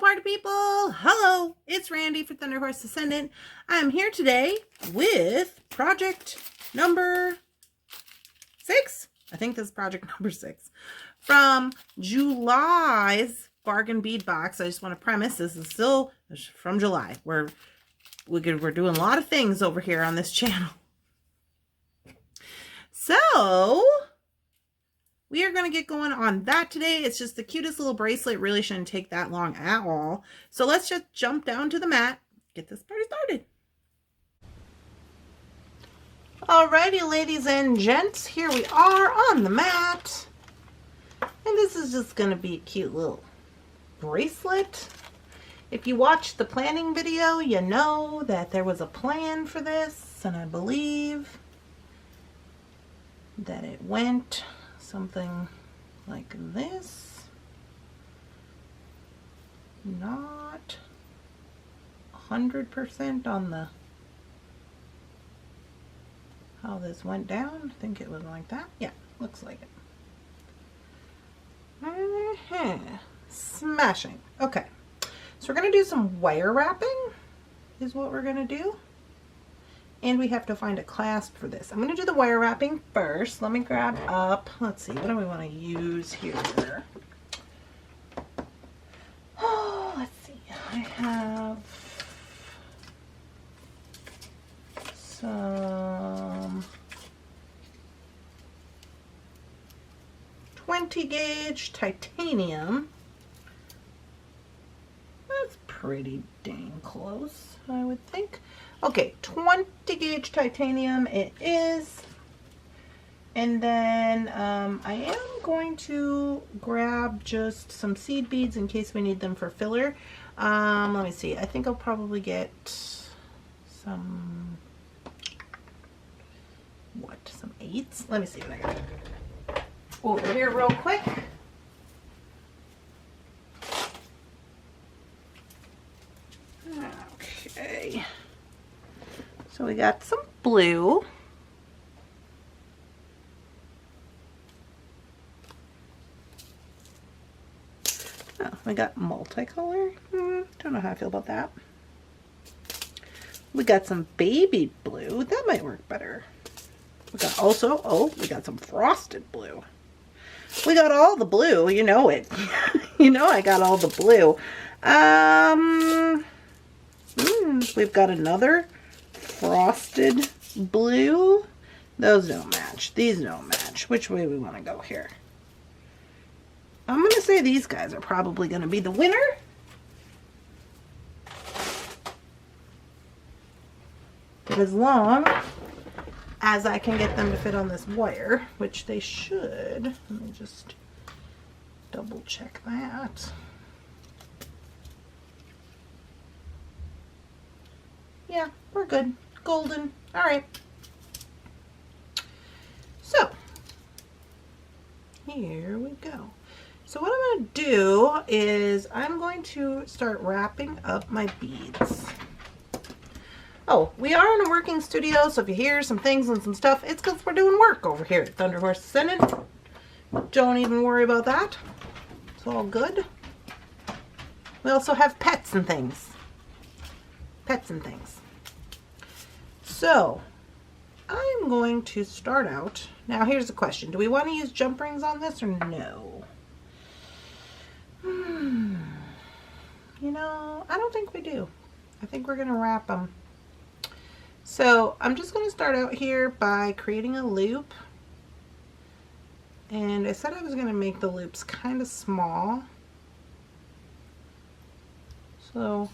party people! Hello, it's Randy for Thunderhorse Descendant. I'm here today with project number 6. I think this is project number 6 from July's bargain bead box. I just want to premise this is still from July. We're doing a lot of things over here on this channel. So we are going to get going on that today. It's just the cutest little bracelet. It really shouldn't take that long at all. So let's just jump down to the mat, get this party started. Alrighty, ladies and gents, here we are on the mat. And this is just going to be a cute little bracelet. If you watched the planning video, you know that there was a plan for this, and I believe that it went something like this. Not 100% on the how this went down. I think it was like that. Yeah, looks like it. Smashing. Okay, so we're gonna do some wire wrapping is what we're gonna do. And we have to find a clasp for this. I'm going to do the wire wrapping first. Let me grab up. Let's see. What do we want to use here? Oh, let's see. I have some 20 gauge titanium. That's pretty dang close, I would think. Okay, 20 gauge titanium it is. And then I am going to grab just some seed beads in case we need them for filler. Let me see. I think I'll probably get some, some 8s? Let me see what I got over here real quick. Okay. So we got some blue. Oh, we got multicolor. Don't know how I feel about that. We got some baby blue. That might work better. We got also, oh, we got some frosted blue. We got all the blue, you know it. You know I got all the blue. We've got another frosted blue. Those don't match. These don't match. Which way we want to go here? I'm going to say these guys are probably going to be the winner. But as long as I can get them to fit on this wire, which they should. Let me just double check that. Yeah, we're good. Golden. All right. So, here we go. So what I'm going to do is I'm going to start wrapping up my beads. Oh, we are in a working studio, so if you hear some things and some stuff, it's because we're doing work over here at Thunderhorse Descendant. Don't even worry about that. It's all good. We also have pets and things. Pets and things. So, I'm going to start out. Now, here's the question. Do we want to use jump rings on this or no? You know, I don't think we do. I think we're going to wrap them. So, I'm just going to start out here by creating a loop. And I said I was going to make the loops kind of small. So,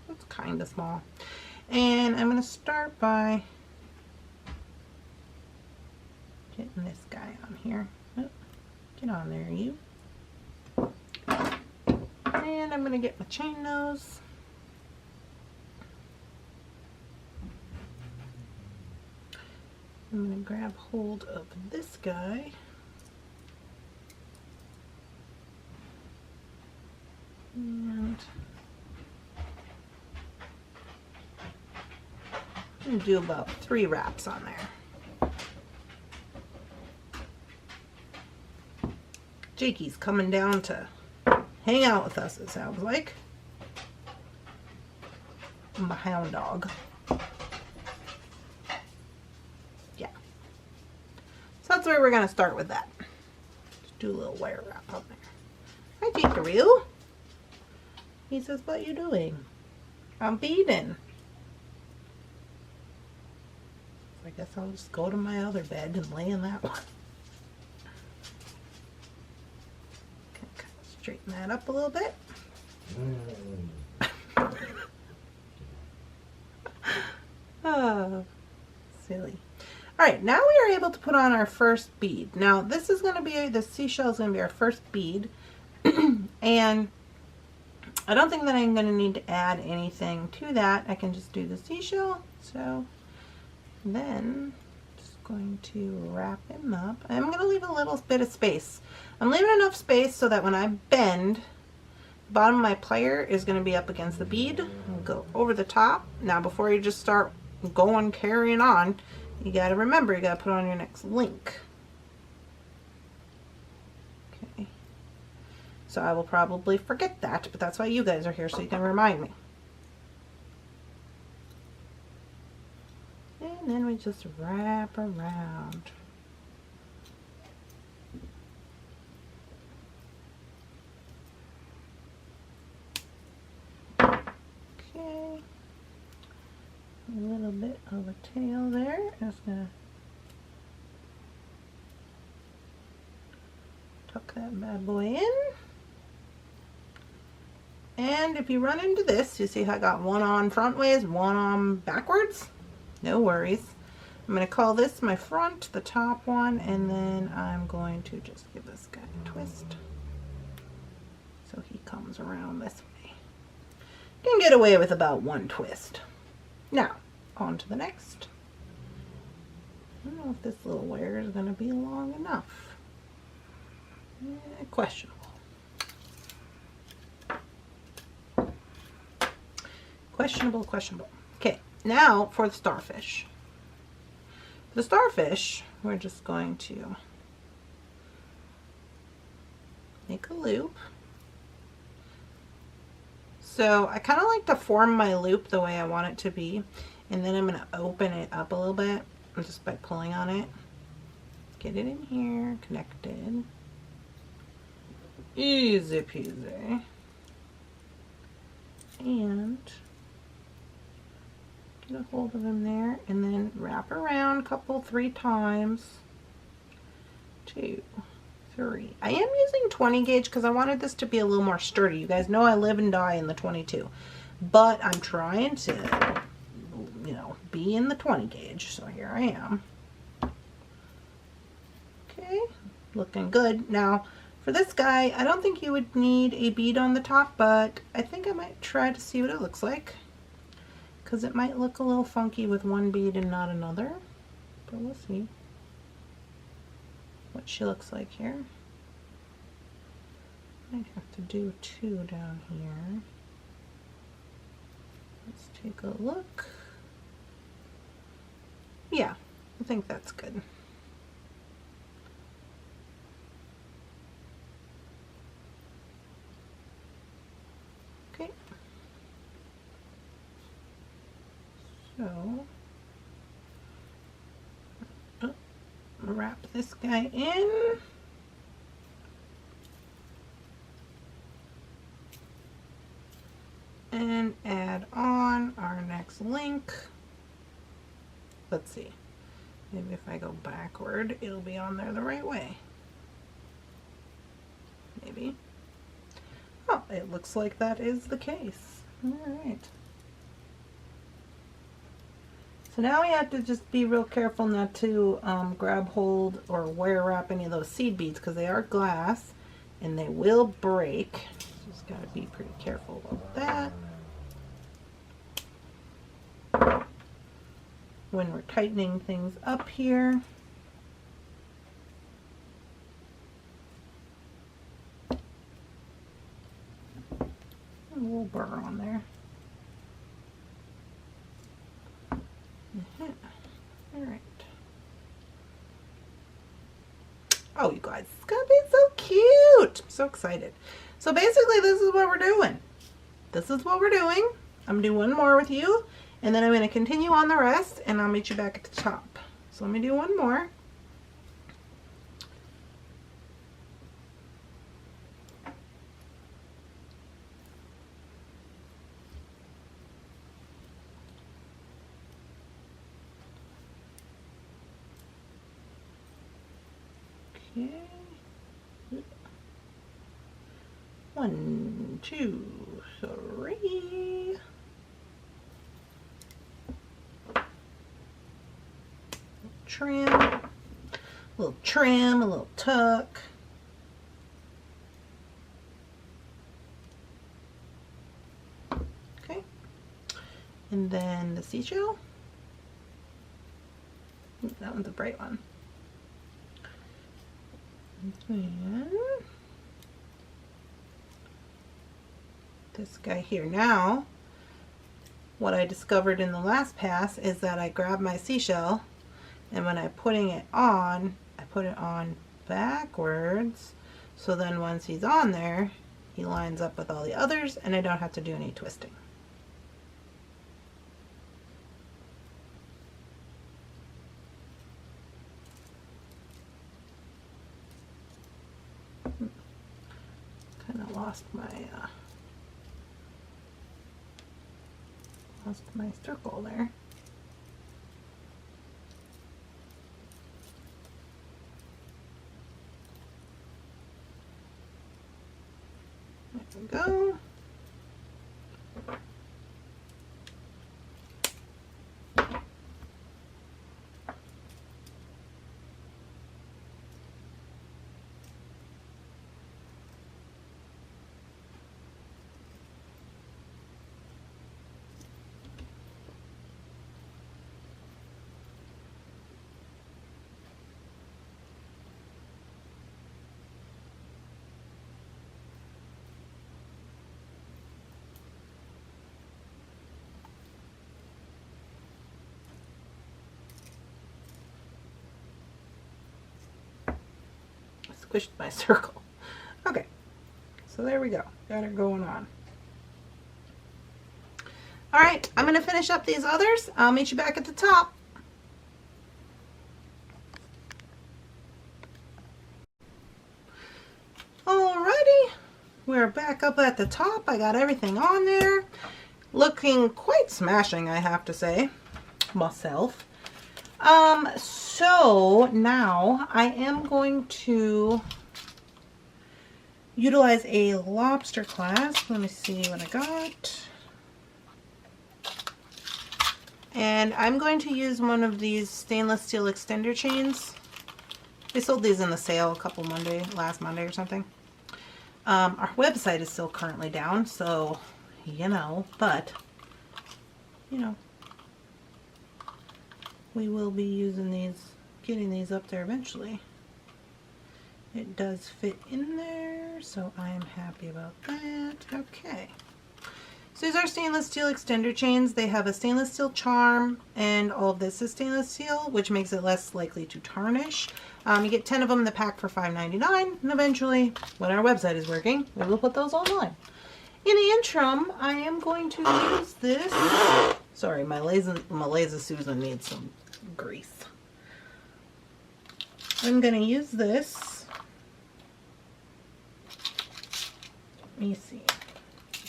it's kind of small. And I'm going to start by getting this guy on here. Oh, get on there, you. And I'm going to get my chain nose. I'm going to grab hold of this guy. And I'm going to do about 3 wraps on there. Jakey's coming down to hang out with us, it sounds like. My hound dog. Yeah. So that's where we're going to start with that. Just do a little wire wrap on there. Hi, Tinkeroo. He says, what you doing? I'm beading. I guess I'll just go to my other bed and lay in that one. Okay, kind of straighten that up a little bit. Oh, silly. All right, now we are able to put on our first bead. Now this is going to be, the seashell is going to be our first bead. And I don't think that I'm going to need to add anything to that. I can just do the seashell. So then just going to wrap him up. I'm going to leave a little bit of space. I'm leaving enough space so that when I bend, the bottom of my plier is going to be up against the bead. I'll go over the top. Now before you just start going, carrying on, you got to remember, you got to put on your next link. Okay. So I will probably forget that, but that's why you guys are here, so you can remind me. And then we just wrap around. Okay. A little bit of a tail there. Just gonna tuck that bad boy in. And if you run into this, you see how I got one on front ways, one on backwards? No worries. I'm going to call this my front, the top one, and then I'm going to just give this guy a twist so he comes around this way. You can get away with about one twist. Now, on to the next. I don't know if this little wire is going to be long enough. Questionable. Questionable. Okay, now for the starfish. For the starfish, we're just going to make a loop. So I kind of like to form my loop the way I want it to be, and then I'm going to open it up a little bit just by pulling on it. Get it in here, connected. Easy peasy. And get a hold of him there, and then wrap around a couple, 3 times. 2, 3. I am using 20 gauge because I wanted this to be a little more sturdy. You guys know I live and die in the 22, but I'm trying to, you know, be in the 20 gauge. So here I am. Okay, looking good. Now for this guy, I don't think you would need a bead on the top, but I think I might try to see what it looks like, because it might look a little funky with one bead and not another, but we'll see what she looks like here. Might have to do 2 down here. Let's take a look. Yeah, I think that's good. Okay. So, wrap this guy in. And add on our next link. Let's see. Maybe if I go backward, it'll be on there the right way. Maybe. Oh, it looks like that is the case. All right. So now we have to just be real careful not to grab hold or wire wrap any of those seed beads, because they are glass and they will break. Just got to be pretty careful about that. When we're tightening things up here. A little burr on there. All right. go, you guys. It's gonna be so cute. I'm so excited. So basically this is what we're doing. This is what we're doing. I'm gonna do one more with you, and then I'm gonna continue on the rest, and I'll meet you back at the top. So let me do one more. Okay. 1, 2, 3. Trim, a little trim, a little tuck. Okay. And then the seashell. Ooh, that one's a bright one. And then this guy here. Now, what I discovered in the last pass is that I grab my seashell, and when I'm putting it on, I put it on backwards, so then once he's on there, he lines up with all the others, and I don't have to do any twisting. Kind of lost my circle there. There we go. Squished my circle. Okay, so there we go. Got her going on. All right, I'm going to finish up these others. I'll meet you back at the top. Alrighty, we're back up at the top. I got everything on there. Looking quite smashing, I have to say, myself. So now I am going to utilize a lobster clasp. Let me see what I got. And I'm going to use one of these stainless steel extender chains. They sold these in the sale a couple last Monday or something. Our website is still currently down, so, you know, but, you know, we will be using these, getting these up there eventually. It does fit in there, so I am happy about that. Okay. So these are stainless steel extender chains. They have a stainless steel charm, and all of this is stainless steel, which makes it less likely to tarnish. You get 10 of them in the pack for $5.99, and eventually, when our website is working, we will put those online. In the interim, I am going to use this. Sorry, my lazy Susan needs some grease. I'm going to use this. Let me see.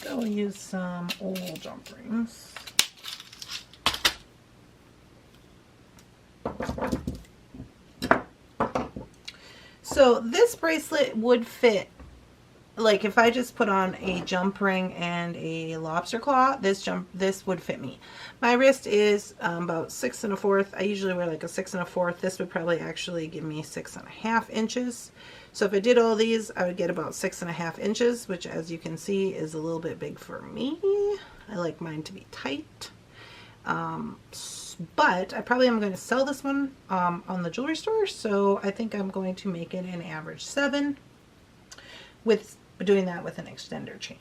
Go use some old jump rings. So this bracelet would fit, like if I just put on a jump ring and a lobster claw, this would fit me. My wrist is about 6 1/4. I usually wear like a 6 1/4. This would probably actually give me 6 1/2 inches. So if I did all these, I would get about 6 1/2 inches, which as you can see is a little bit big for me. I like mine to be tight. But I probably am going to sell this one on the jewelry store, so I think I'm going to make it an average 7 with doing that with an extender chain.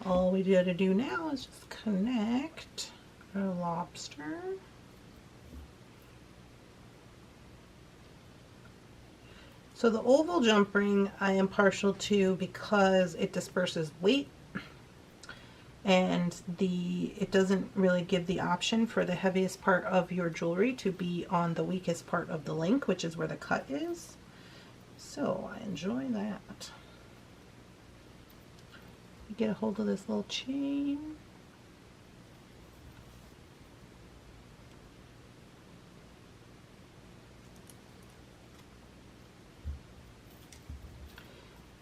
All we got to do now is just connect A lobster. So the oval jump ring I am partial to because it disperses weight, and it doesn't really give the option for the heaviest part of your jewelry to be on the weakest part of the link, which is where the cut is. So I enjoy that. Get a hold of this little chain.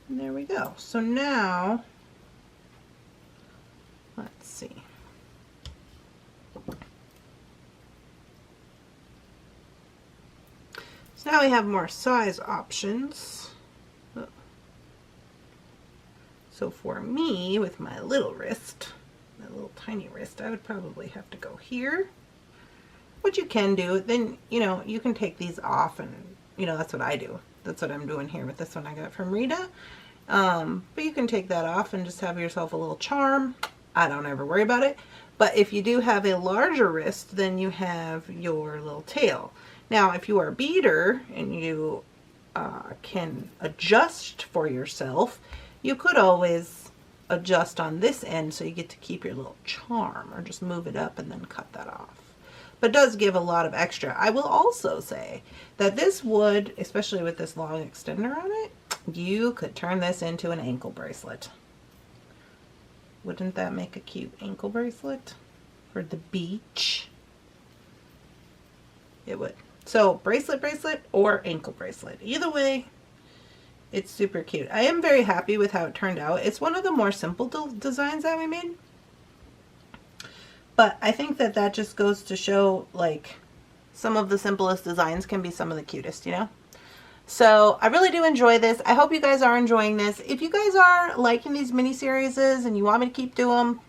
And there we go. So now, let's see. So now we have more size options. So for me, with my little wrist, my little tiny wrist, I would probably have to go here. What you can do, then, you know, you can take these off, and, you know, that's what I do. That's what I'm doing here with this one I got from Rita. But you can take that off and just have yourself a little charm. I don't ever worry about it. But if you do have a larger wrist, then you have your little tail. Now, if you are a beader and you can adjust for yourself, you could always adjust on this end so you get to keep your little charm, or just move it up and then cut that off. But it does give a lot of extra. I will also say that this would, especially with this long extender on it, you could turn this into an ankle bracelet. Wouldn't that make a cute ankle bracelet for the beach? It would. So bracelet or ankle bracelet. Either way, it's super cute. I am very happy with how it turned out. It's one of the more simple designs that we made. But I think that that just goes to show, like, some of the simplest designs can be some of the cutest, you know? So I really do enjoy this. I hope you guys are enjoying this. If you guys are liking these mini series and you want me to keep doing them,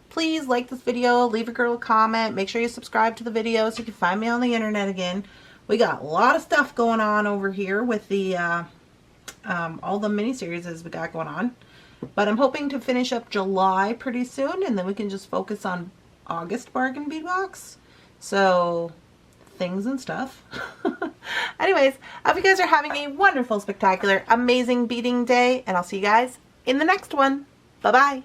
please like this video, leave a girl a comment, make sure you subscribe to the video so you can find me on the internet again. We got a lot of stuff going on over here with the all the mini series we got going on. But I'm hoping to finish up July pretty soon, and then we can just focus on August bargain bead box. So things and stuff. Anyways, I hope you guys are having a wonderful, spectacular, amazing beading day, and I'll see you guys in the next one. Bye bye.